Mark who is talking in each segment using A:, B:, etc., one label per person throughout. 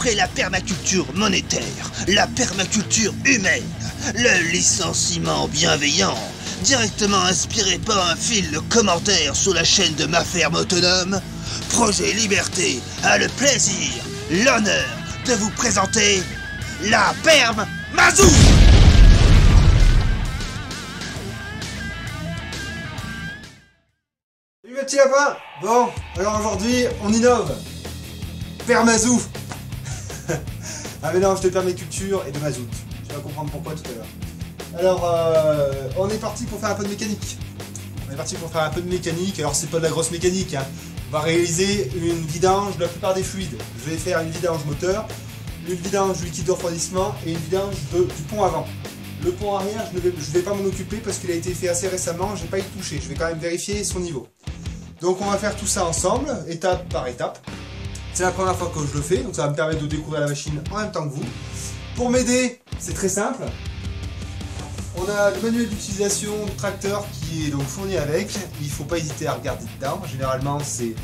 A: après la permaculture monétaire, la permaculture humaine, le licenciement bienveillant, directement inspiré par un fil de commentaires sur la chaîne de Ma Ferme Autonome, Projet Liberté a le plaisir, l'honneur de vous présenter la Perme Mazou.
B: Salut mes petits lapins. Bon, alors aujourd'hui, on innove. Permazou. Un mélange de permaculture et de mazout. Tu vas comprendre pourquoi tout à l'heure. Alors, on est parti pour faire un peu de mécanique. Alors c'est pas de la grosse mécanique, hein. On va réaliser une vidange de la plupart des fluides. Je vais faire une vidange moteur, une vidange du liquide de refroidissement et une vidange du pont avant. Le pont arrière, je vais pas m'en occuper parce qu'il a été fait assez récemment, j'ai pas y touché. Je vais quand même vérifier son niveau. Donc on va faire tout ça ensemble, étape par étape. C'est la première fois que je le fais, donc ça va me permettre de découvrir la machine en même temps que vous. Pour m'aider, c'est très simple. On a le manuel d'utilisation du tracteur qui est donc fourni avec. Il ne faut pas hésiter à regarder dedans. Généralement, c'est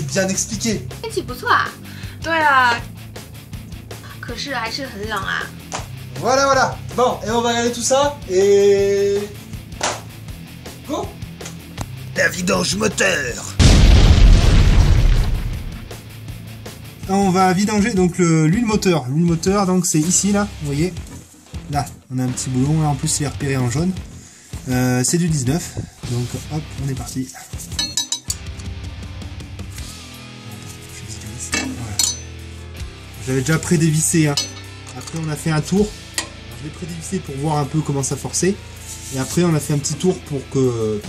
B: bien expliqué.
C: 天气不错啊，对啊，可是还是很冷啊。
B: Voilà. Bon, et on va regarder tout ça et go.
A: La vidange moteur.
B: On va vidanger donc l'huile moteur. L'huile moteur, donc c'est ici là, vous voyez. Là, on a un petit boulon, là en plus il est repéré en jaune. C'est du 19, donc hop, on est parti. Voilà. Je l'avais déjà pré-dévissé, hein. Après on a fait un tour. Je l'ai pré-dévissé pour voir un peu comment ça forçait. Et après on a fait un petit tour pour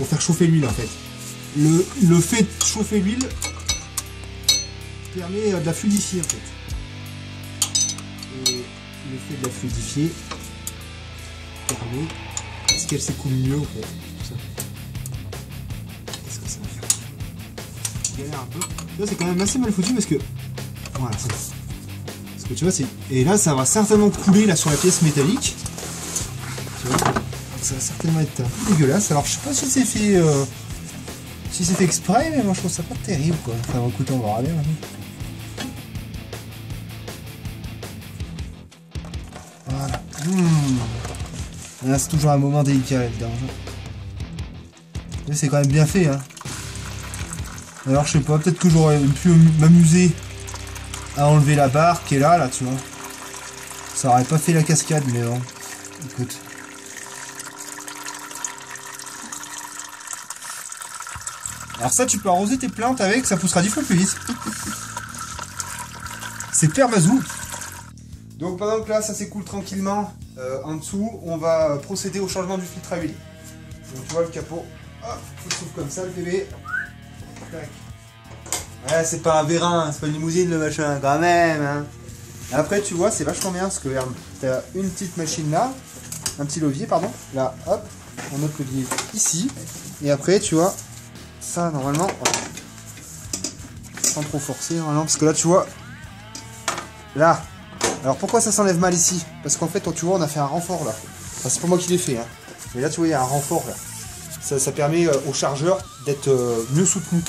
B: faire chauffer l'huile en fait. Le fait de chauffer l'huile permet de la fluidifier en fait. Et le fait de la fluidifier permet est-ce qu'elle s'écoule mieux en fait. Tout ça. Qu'est-ce que ça va faire? Je galère un peu. Là c'est quand même assez mal foutu parce que voilà, c'est parce que tu vois c'est. Et là ça va certainement couler là sur la pièce métallique. Tu vois, ça va certainement être un peu dégueulasse. Alors je sais pas si c'est fait exprès, mais moi je trouve ça pas terrible quoi. Enfin écoute, on va regarder maintenant. Voilà. Là, c'est toujours un moment délicat là-dedans. Mais c'est quand même bien fait, hein. Alors je sais pas, peut-être que j'aurais pu m'amuser à enlever la barre qui est là, tu vois. Ça aurait pas fait la cascade, mais bon. Écoute. Alors ça, tu peux arroser tes plantes avec, ça poussera 10 fois plus vite. C'est Permazou. Donc pendant que là, ça s'écoule tranquillement en dessous, on va procéder au changement du filtre à huile. Donc tu vois le capot, hop, il se trouve comme ça le bébé. Tac. Ouais, c'est pas un vérin, c'est pas une limousine le machin, quand même. Hein. Après tu vois, c'est vachement bien parce que regarde, t'as une petite machine là, un petit levier, pardon. Là, hop, un autre levier ici. Et après tu vois, ça normalement, sans trop forcer normalement, parce que là tu vois, là. Alors pourquoi ça s'enlève mal ici? Parce qu'en fait, tu vois, on a fait un renfort là. Enfin, c'est pas moi qui l'ai fait, hein. Mais là, tu vois, il y a un renfort là. Ça permet au chargeur d'être mieux soutenu.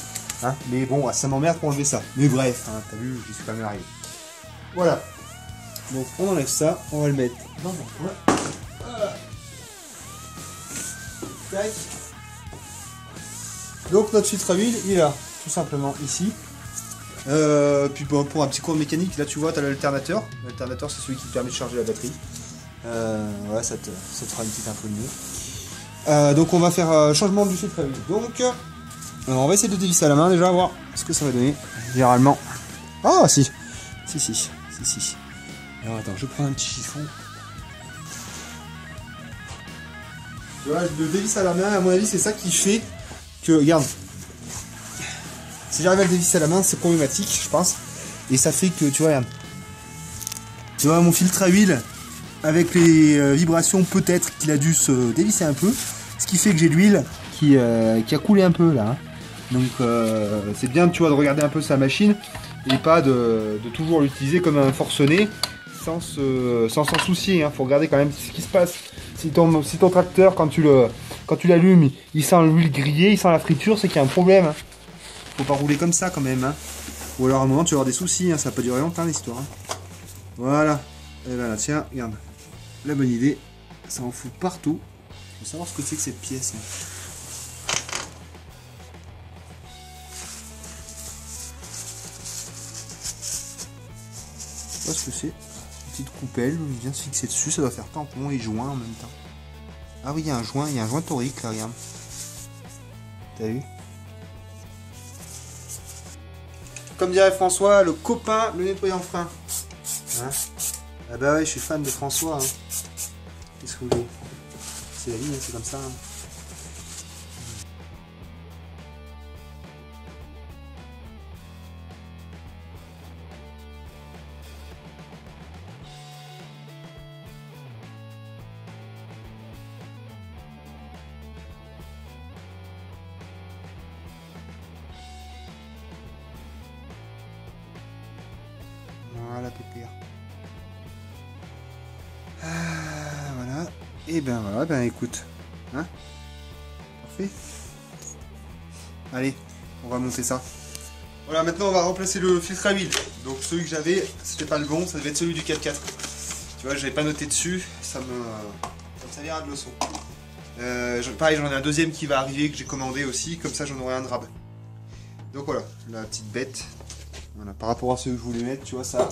B: Hein. Mais bon, ça m'emmerde pour enlever ça. Mais bref, hein, t'as vu, j'y suis quand même arrivé. Voilà. Donc on enlève ça, on va le mettre dans un coin. Voilà. Tac. Donc notre filtre à huile, il est là, tout simplement ici. Puis bon, pour un petit cours de mécanique, là tu vois, tu as l'alternateur. L'alternateur, c'est celui qui te permet de charger la batterie. Voilà, ça te fera une petite info de mieux. Donc on va faire changement du filtre à huile. Donc, on va essayer de dévisser à la main déjà, voir ce que ça va donner. Généralement. Ah, si. Si. Alors attends, je vais prendre un petit chiffon. Tu vois, je le dévisse à la main, à mon avis, c'est ça qui fait que, regarde. Si j'arrive à le dévisser à la main, c'est problématique, je pense. Et ça fait que, tu vois, regarde. Tu vois, mon filtre à huile, avec les vibrations, peut-être qu'il a dû se dévisser un peu. Ce qui fait que j'ai de l'huile qui a coulé un peu, là. Hein. Donc, c'est bien, tu vois, de regarder un peu sa machine et pas de toujours l'utiliser comme un forcené sans s'en soucier. Hein. Faut regarder quand même ce qui se passe. Si ton tracteur, quand tu l'allumes, il sent l'huile grillée, il sent la friture, c'est qu'il y a un problème. Hein. Faut pas rouler comme ça quand même. Hein. Ou alors à un moment tu vas avoir des soucis, hein, ça va pas durer longtemps l'histoire. Hein. Voilà. Et ben là, tiens, regarde. La bonne idée, ça en fout partout. Il faut savoir ce que c'est que cette pièce. Hein. Je sais pas ce que c'est. Une petite coupelle, il vient se fixer dessus, ça doit faire tampon et joint en même temps. Ah oui, il y a un joint torique là, regarde. T'as vu? Comme dirait François, le copain, le nettoyant frein. Hein? Ah bah ouais, je suis fan de François. Hein. Qu'est-ce que vous voulez? C'est la vie, hein, c'est comme ça. Hein. Voilà, pépère. Voilà. Et ben voilà, ben écoute. Hein? Parfait. Allez, on va monter ça. Voilà, maintenant on va remplacer le filtre à huile. Donc celui que j'avais, c'était pas le bon, ça devait être celui du 4x4. Tu vois, j'avais pas noté dessus, ça me servira de leçon. Pareil, j'en ai un deuxième qui va arriver, que j'ai commandé aussi, comme ça j'en aurai un de rabais. Donc voilà, la petite bête. Voilà, par rapport à ce que je voulais mettre, tu vois, ça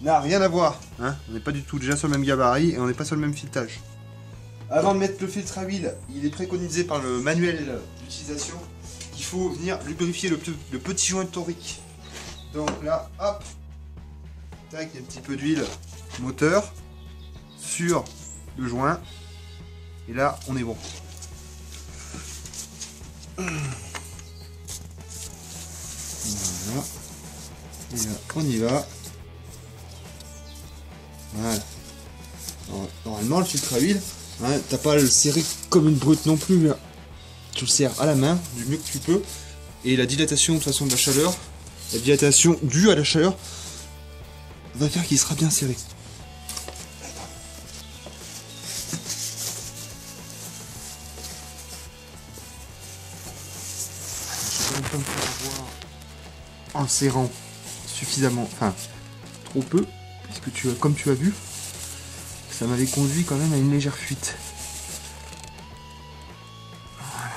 B: n'a rien à voir. Hein, on n'est pas du tout déjà sur le même gabarit et on n'est pas sur le même filetage. Avant de mettre le filtre à huile, il est préconisé par le manuel d'utilisation qu'il faut venir lubrifier le petit joint torique. Donc là, hop, tac, il y a un petit peu d'huile moteur sur le joint. Et là, on est bon. Voilà. Et là, on y va. Voilà. Alors, normalement, le filtre à huile, hein, t'as pas à le serrer comme une brute non plus. Là. Tu le serres à la main, du mieux que tu peux. Et la dilatation de toute façon de la chaleur, la dilatation due à la chaleur, va faire qu'il sera bien serré. Je vais pas me faire avoir en serrant suffisamment, enfin trop peu, puisque comme tu as vu, ça m'avait conduit quand même à une légère fuite. Voilà.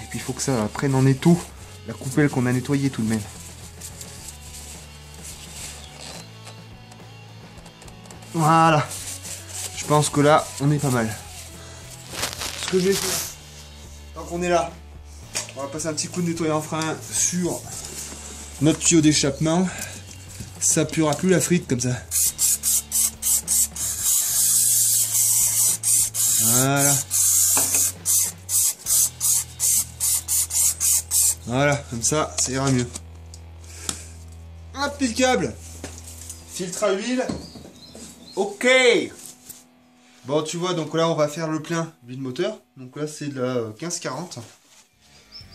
B: Et puis il faut que ça prenne en étau la coupelle qu'on a nettoyée tout de même. Voilà. Je pense que là, on est pas mal. Ce que je vais faire, tant qu'on est là, on va passer un petit coup de nettoyant frein sur notre tuyau d'échappement. Ça puera plus la frite comme ça. Voilà. Voilà, comme ça ira mieux. Impeccable. Filtre à huile. Ok. Bon, tu vois, donc là, on va faire le plein d'huile moteur. Donc là, c'est de la 1540.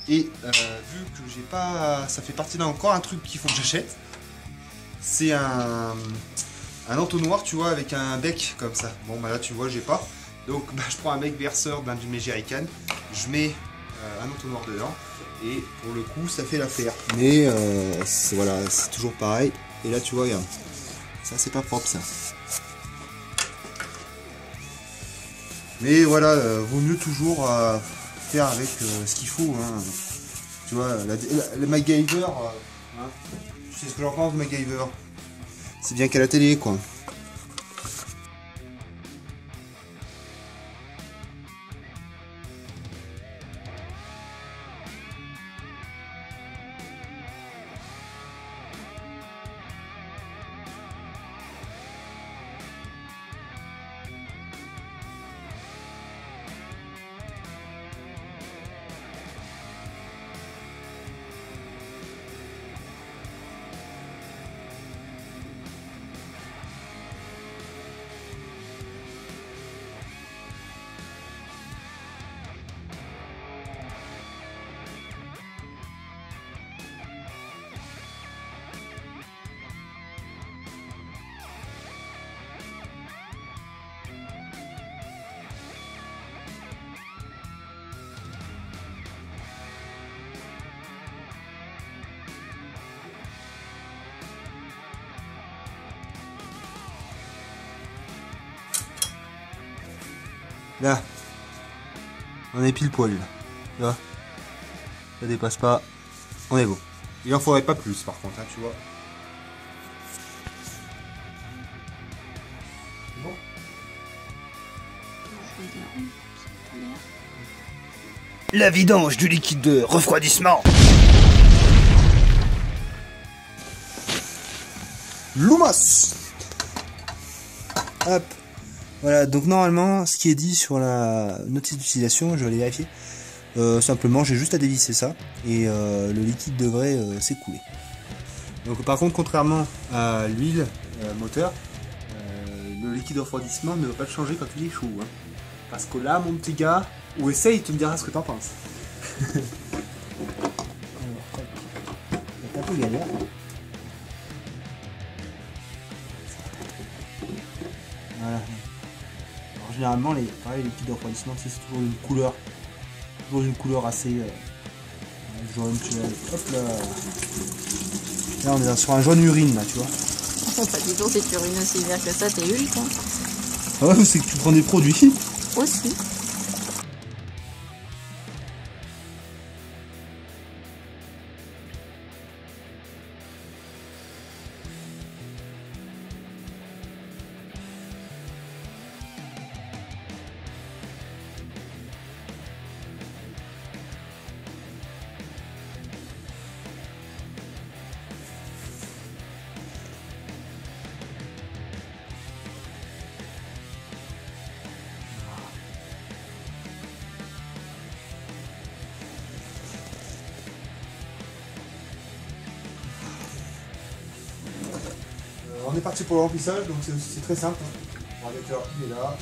B: Et vu que j'ai pas... Ça fait partie d'encore un truc qu'il faut que j'achète. C'est un entonnoir, tu vois, avec un bec comme ça. Bon, bah là, tu vois, j'ai pas. Donc, bah, je prends un bec verseur d'une Megerican. Je mets un entonnoir dedans. Et pour le coup, ça fait l'affaire. Mais voilà, c'est toujours pareil. Et là, tu vois, regarde. Ça, c'est pas propre, ça. Mais voilà, vaut mieux toujours faire avec ce qu'il faut. Hein. Tu vois, la MacGyver, hein. Tu sais ce que j'en pense de MacGyver. C'est bien qu'à la télé, quoi. Là, on est pile poil là. Tu vois, ça dépasse pas. On est bon. Il en faudrait pas plus par contre, hein, tu vois. C'est bon.
A: La vidange du liquide de refroidissement.
B: Lumos. Hop. Voilà, donc normalement, ce qui est dit sur la notice d'utilisation, je vais aller vérifier. Simplement, j'ai juste à dévisser ça et le liquide devrait s'écouler. Donc par contre, contrairement à l'huile moteur, le liquide de refroidissement ne va pas changer quand il est chaud. Hein. Parce que là, mon petit gars, ou essaye, tu me diras ce que t'en penses. C'est un peu galère. Voilà. Alors, généralement, les liquides de refroidissement, c'est toujours une couleur assez jaune, tu vois. Hop là. Là, on est sur un jaune urine, là, tu vois.
D: Pas du tout, c'est urine aussi vert que ça, t'es Hulk. Hein.
B: Ah ouais, c'est que tu prends des produits.
D: Aussi.
B: On est parti pour le remplissage, donc c'est très simple. On va mettre il est là.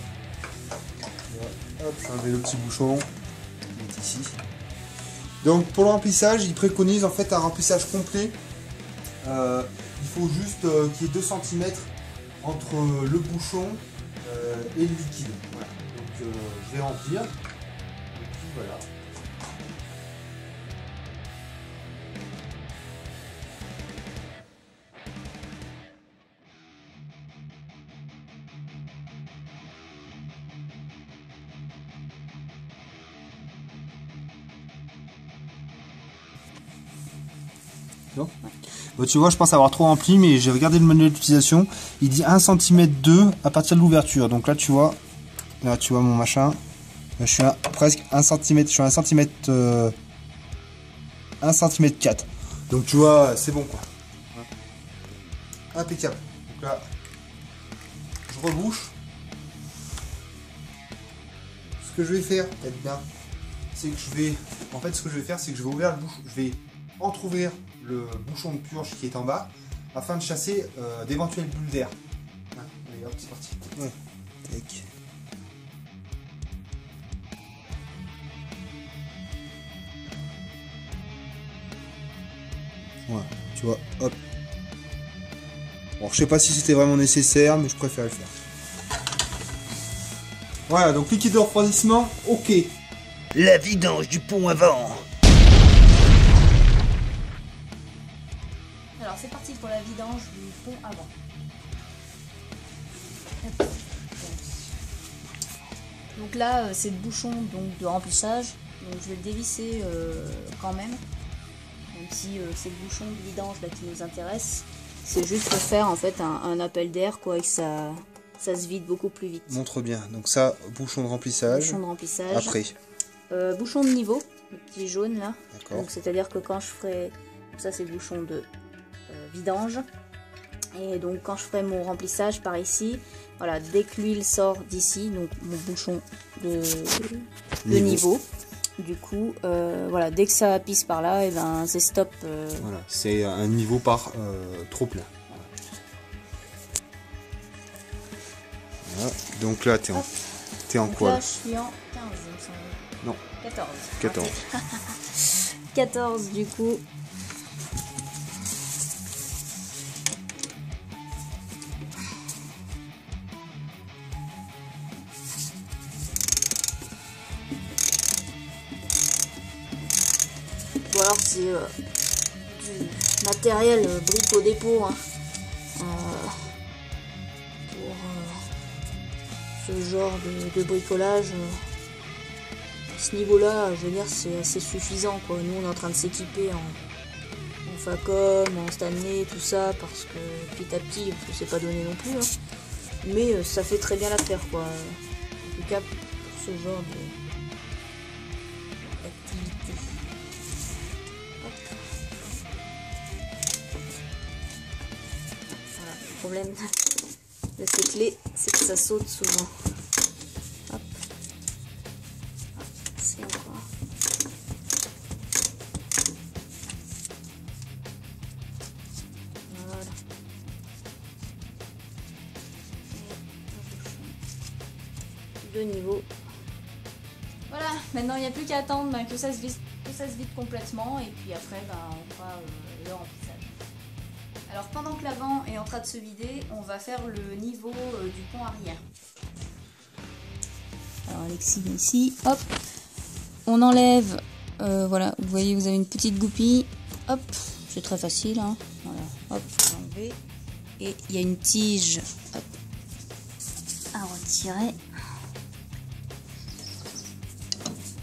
B: Hop, je vais enlever le petit bouchon. Il est ici. Donc pour le remplissage, il préconise en fait un remplissage complet. Il faut juste qu'il y ait 2 cm entre le bouchon et le liquide. Voilà. Donc je vais remplir. Et puis voilà. Bon, tu vois, je pense avoir trop rempli, mais j'ai regardé le manuel d'utilisation. Il dit 1 cm 2 à partir de l'ouverture. Donc là, tu vois mon machin. Là, je suis à presque 1 cm. Je suis à 1 cm 1 cm 4. Donc tu vois, c'est bon quoi. Impeccable. Donc là, je rebouche. Ce que je vais faire, peut-être bien, c'est que je vais. En fait, ce que je vais faire, c'est que je vais ouvrir le bouchon. Je vais entrouvrir le bouchon de purge qui est en bas afin de chasser d'éventuelles bulles d'air. Hein, allez hop, c'est parti. Ouais. Tac. Voilà, tu vois, hop. Bon, je sais pas si c'était vraiment nécessaire, mais je préfère le faire. Voilà, donc liquide de refroidissement, ok.
A: La vidange du pont avant.
D: Alors c'est parti pour la vidange du pont avant. Donc là c'est le bouchon donc, de remplissage. Donc je vais le dévisser quand même si c'est le bouchon de vidange là qui nous intéresse. C'est juste pour faire en fait un appel d'air quoi et que ça se vide beaucoup plus vite.
B: Montre bien. Donc ça, bouchon de remplissage.
D: Bouchon de remplissage.
B: Après.
D: Bouchon de niveau, le petit jaune là.
B: D'accord.
D: Donc c'est-à-dire que quand je ferai, ça c'est le bouchon de vidange. Et donc quand je ferai mon remplissage par ici, voilà, dès que l'huile sort d'ici, donc mon bouchon de niveau. Du coup, voilà, dès que ça pisse par là, et ben c'est stop.
B: Voilà, c'est un niveau par trop plein. Voilà. Donc là, t'es en
D: donc
B: quoi
D: là, je suis en 15, il me semble.
B: Non.
D: 14.
B: 14.
D: 14 du coup. Ou alors c'est du matériel brico dépôt hein, pour ce genre de bricolage, à ce niveau-là, je veux dire, c'est assez suffisant, quoi. Nous, on est en train de s'équiper en Facom, en Stanley, tout ça, parce que petit à petit, parce que c'est pas donné non plus, hein. Mais ça fait très bien l'affaire, quoi. En tout cas, pour ce genre d'activité. Voilà, le problème de ces clés, c'est que ça saute souvent. Hop. Hop, c'est encore. Voilà. De niveau. Voilà, maintenant il n'y a plus qu'à attendre que ça se vide complètement et puis après on fera le remplissage. Alors pendant que l'avant est en train de se vider, on va faire le niveau du pont arrière. Alors Alexis ici, hop, on enlève, voilà, vous voyez vous avez une petite goupille, hop, c'est très facile, hein. Voilà, hop, vous l'enlevez et il y a une tige, hop, à retirer.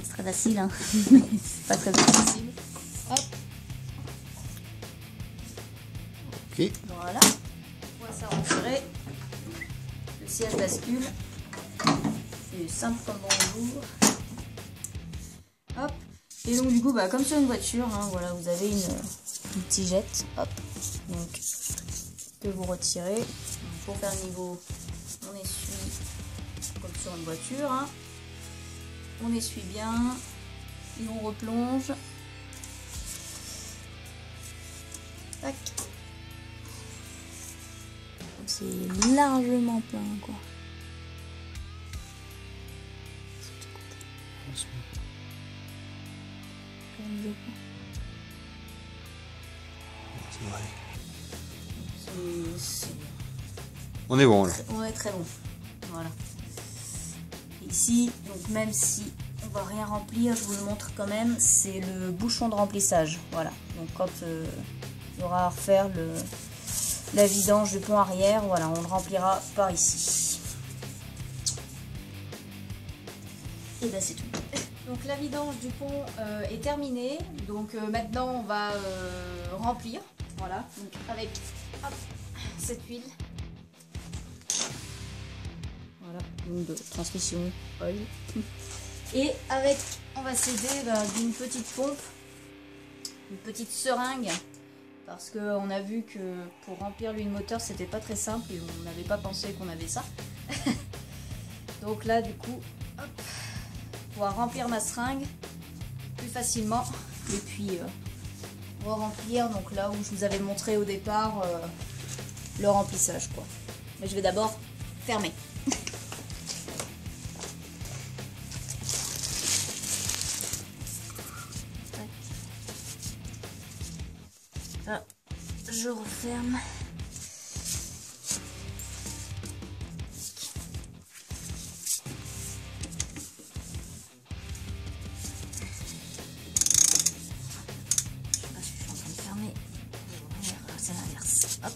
D: C'est très facile, hein. C'est pas très difficile. Hop.
B: Ok.
D: Voilà. On va ça retirer. Le siège bascule. C'est simple comme bonjour. Hop. Et donc du coup, comme sur une voiture, hein, voilà, vous avez une tigette. Hop. Donc que vous retirez. Donc, pour faire le niveau, on essuie comme sur une voiture. Hein. On essuie bien. Et on replonge. Tac. C'est largement plein, quoi.
B: On est bon là.
D: On est très bon. Voilà. Ici, donc même si on va rien remplir, je vous le montre quand même, c'est le bouchon de remplissage. Voilà. Donc quand il y aura à refaire la vidange du pont arrière, voilà, on le remplira par ici. Et ben c'est tout. Donc la vidange du pont est terminée. Donc maintenant on va remplir. Voilà. Donc avec hop, cette huile. Voilà, donc de transmission oil. Et avec, on va s'aider d'une petite pompe, une petite seringue. Parce qu'on a vu que pour remplir l'huile moteur, c'était pas très simple et on n'avait pas pensé qu'on avait ça. Donc là, du coup, hop, pouvoir remplir ma seringue plus facilement. Et puis, on va remplir, donc là où je vous avais montré au départ, le remplissage, quoi. Mais je vais d'abord fermer. Là, je referme. Je suis en train de fermer. C'est l'inverse. Hop.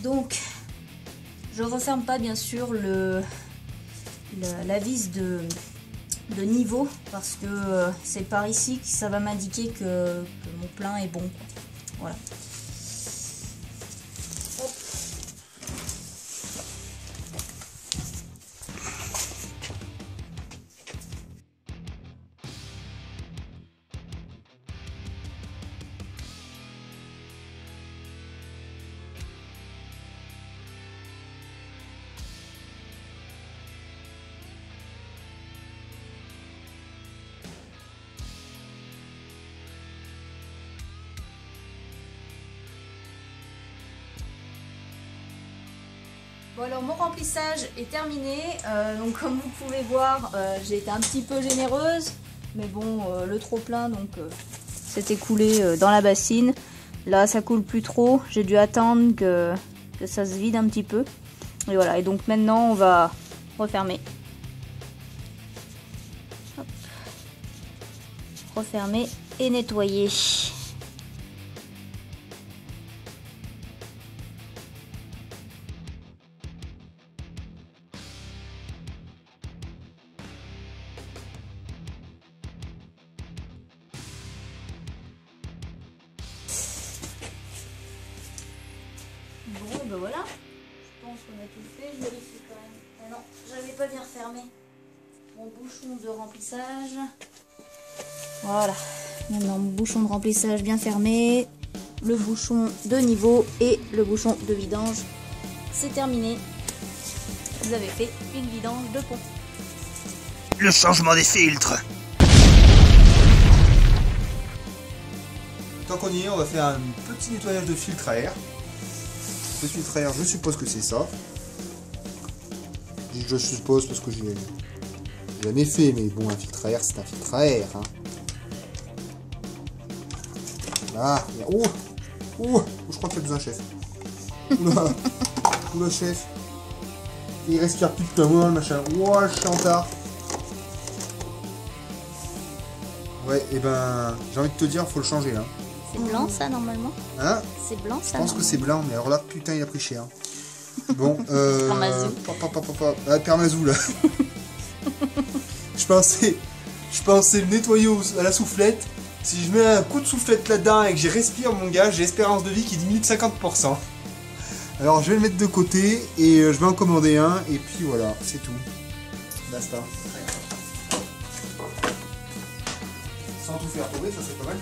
D: Donc, je referme pas bien sûr la vis de niveau parce que c'est par ici que ça va m'indiquer que mon plein est bon, quoi. Voilà. Hop. Bon alors mon remplissage est terminé, donc comme vous pouvez voir j'ai été un petit peu généreuse, mais bon le trop plein donc s'est écoulé dans la bassine. Là ça coule plus trop, j'ai dû attendre que ça se vide un petit peu. Et voilà, et donc maintenant on va refermer. Hop. Refermer et nettoyer. bon, ben voilà. Je pense qu'on a tout fait. Je vérifie quand même. Ah non, j'avais pas bien refermé mon bouchon de remplissage. Voilà. Maintenant, mon bouchon de remplissage bien fermé. Le bouchon de niveau et le bouchon de vidange. C'est terminé. Vous avez fait une vidange de pont.
A: Le changement des filtres.
B: Tant qu'on y est, on va faire un petit nettoyage de filtre à air. Le filtre à air, je suppose que c'est ça. Je dis je suppose parce que j'ai jamais fait, mais bon, un filtre à air, c'est un filtre à air. Hein. Là, oh, oh, je crois qu'il y a besoin, chef. Oula, oula, chef. Il respire plus de moi, le machin. Ouah, je suis en retard. Ouais, et ben, j'ai envie de te dire, faut le changer, hein.
D: C'est blanc ça normalement?
B: Hein?
D: C'est blanc ça?
B: Je pense que c'est blanc, mais alors là, putain, il a pris cher. Bon,
D: Permazou.
B: Ah, Permazou, là. je pensais le nettoyer à la soufflette. Si je mets un coup de soufflette là-dedans et que j'y respire, mon gars, j'ai espérance de vie qui diminue de 50%. Alors, je vais le mettre de côté et je vais en commander un. Et puis voilà, c'est tout. Basta. Sans tout faire tomber, ça serait pas mal.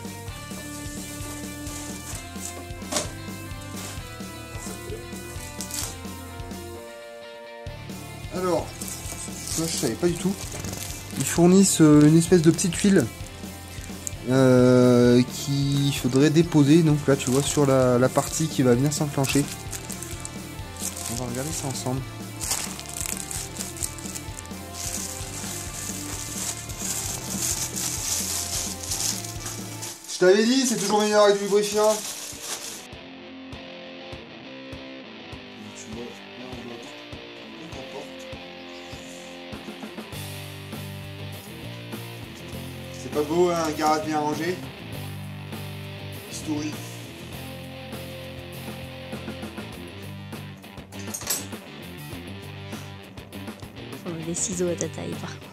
B: Alors, ça je savais pas du tout. Ils fournissent une espèce de petite huile qu'il faudrait déposer. Donc là, tu vois, sur la partie qui va venir s'enclencher. On va regarder ça ensemble. Je t'avais dit, c'est toujours meilleur avec du lubrifiant. C'est pas beau, hein, un garage bien rangé. Story.
D: Faut des ciseaux à ta taille par contre.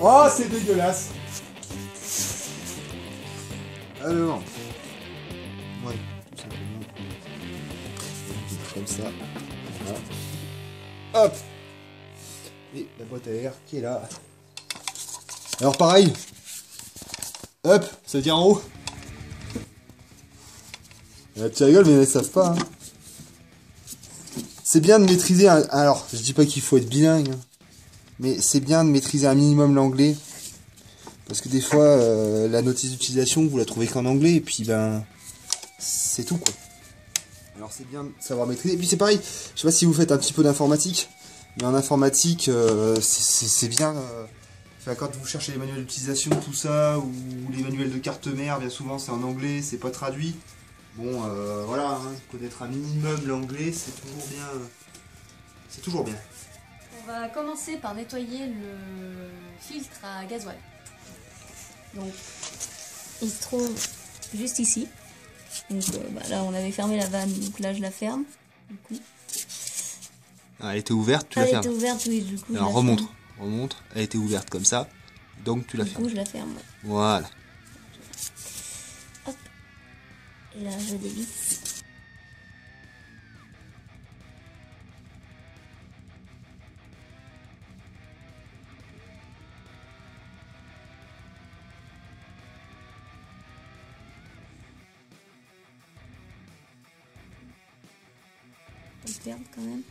B: Oh, c'est dégueulasse. Alors, ouais, tout simplement. Comme ça. Voilà. Hop. Et la boîte à air qui est là. Alors pareil. Hop, ça veut dire en haut. Tu rigoles, mais ils ne savent pas. Hein. C'est bien de maîtriser un... Alors, je dis pas qu'il faut être bilingue. Hein. Mais c'est bien de maîtriser un minimum l'anglais. Parce que des fois, la notice d'utilisation, vous la trouvez qu'en anglais. Et puis, ben, c'est tout, quoi. Alors, c'est bien de savoir maîtriser. Et puis, c'est pareil. Je sais pas si vous faites un petit peu d'informatique. Mais en informatique, c'est bien... Enfin, quand vous cherchez les manuels d'utilisation, tout ça, ou les manuels de carte mère, bien souvent, c'est en anglais, c'est pas traduit. Bon, voilà, hein, connaître un minimum l'anglais, c'est toujours bien. C'est toujours bien.
D: On va commencer par nettoyer le filtre à gasoil. Donc, il se trouve juste ici. Donc là, on avait fermé la vanne, donc là, je la ferme. Du coup.
B: Ah, elle était ouverte, tu
D: la
B: fermes.
D: Elle était ouverte, oui, du coup.
B: Alors remonte, elle était ouverte comme ça, donc tu la fermes.
D: Du coup, je la ferme. Ouais.
B: Voilà.
D: Hop. Et là, je dévisse. Pas le perdre quand même.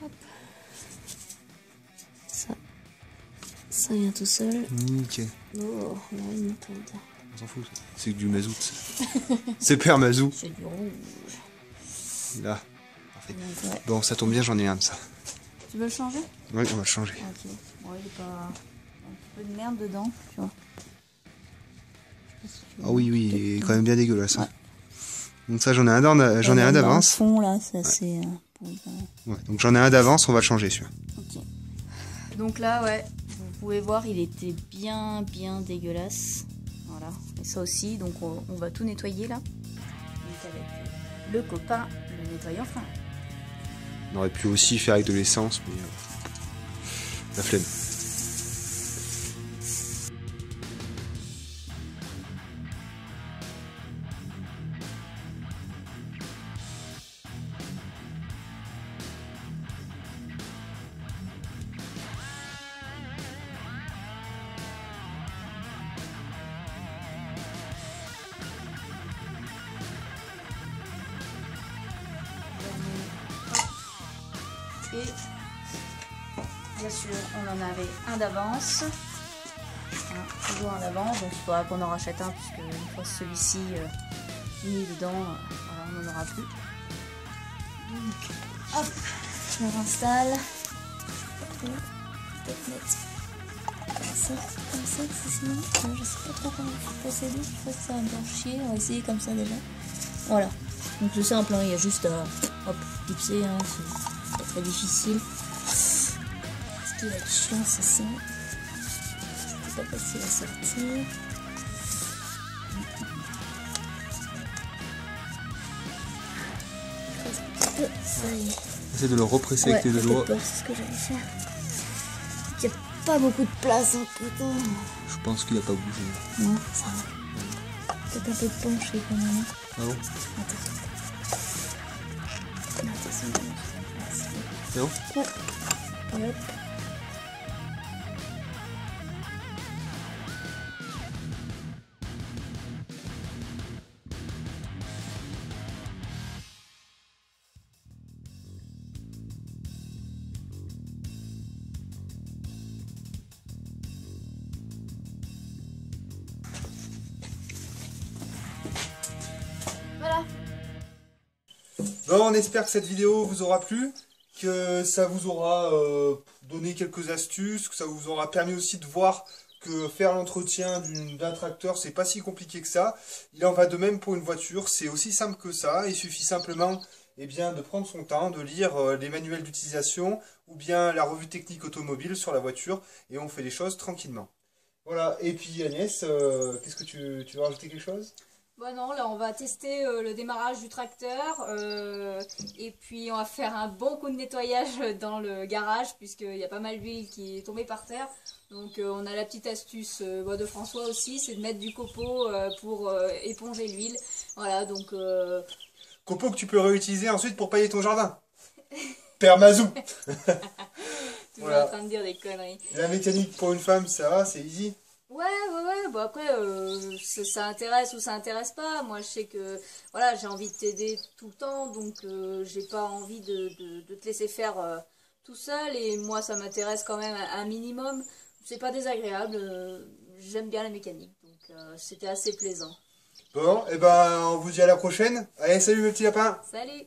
D: Hop. Ça vient tout seul.
B: Nickel.
D: Oh, on a une méthode.
B: On s'en fout, c'est du mazout. C'est Permazou.
D: C'est du rouge.
B: Là. Parfait.
D: Donc, ouais.
B: Bon, ça tombe bien, j'en ai un de ça.
D: Tu veux le changer?
B: Oui, on va le changer.
D: Ok. Bon, il est pas... un petit peu de merde dedans, tu vois.
B: Ah oui, il est quand même bien dégueulasse. Hein.
D: Ouais.
B: Donc ça, j'en ai un d'avance.
D: Fond là, ça c'est.
B: Ouais, donc j'en ai un d'avance, on va le changer celui-là.
D: Ok. Donc là, ouais, vous pouvez voir, il était bien dégueulasse. Voilà, et ça aussi, donc on va tout nettoyer là. Donc avec le copain, le nettoyant fin.
B: On aurait pu aussi faire avec de l'essence, mais la flemme.
D: Et bien sûr, on en avait un d'avance. Toujours un d'avance, donc il faudra qu'on en rachète un, puisque une fois celui-ci mis dedans, voilà, on n'en aura plus. Donc, hop, je le réinstalle. Peut-être mettre comme ça, sinon, je sais pas trop comment il faut procéder. Je pense que ça va bien chier, on va essayer comme ça déjà. Voilà, donc c'est simple, hein, il y a juste à hop, clipser, hein, c'est pas très difficile. Ce qui va être chiant, c'est ça. C'est pas facile à sortir. Ça y est.
B: Essaye de le represser avec tes deux doigts.
D: C'est ce que j'allais faire. Il n'y a pas beaucoup de place, hein, putain.
B: Je pense qu'il a pas bougé.
D: Non, ça va. Peut-être un peu de penché quand même.
B: Ah bon?
D: Attends. Non,
B: C'est bon?
D: Ouais. Hop. Voilà.
B: Bon, on espère que cette vidéo vous aura plu, que ça vous aura donné quelques astuces, que ça vous aura permis aussi de voir que faire l'entretien d'un tracteur, c'est pas si compliqué que ça. Il en va de même pour une voiture, c'est aussi simple que ça. Il suffit simplement de prendre son temps, de lire les manuels d'utilisation ou bien la revue technique automobile sur la voiture et on fait les choses tranquillement. Voilà, et puis Agnès, qu'est-ce que tu veux rajouter quelque chose ?
D: Bon non, là on va tester le démarrage du tracteur et puis on va faire un bon coup de nettoyage dans le garage puisqu'il y a pas mal d'huile qui est tombée par terre. Donc on a la petite astuce de François aussi, c'est de mettre du copeau pour éponger l'huile. Voilà, donc...
B: Copeau que tu peux réutiliser ensuite pour pailler ton jardin. Père Mazou.
D: Toujours voilà. En train de dire des conneries.
B: La mécanique pour une femme, ça va, c'est easy.
D: Ouais, bon après, ça intéresse ou ça intéresse pas. Moi, je sais que, voilà, j'ai envie de t'aider tout le temps, donc j'ai pas envie de te laisser faire tout seul. Et moi, ça m'intéresse quand même un minimum. C'est pas désagréable, j'aime bien la mécanique, donc c'était assez plaisant.
B: Bon, et ben, on vous dit à la prochaine. Allez, salut mes petits lapins.
D: Salut.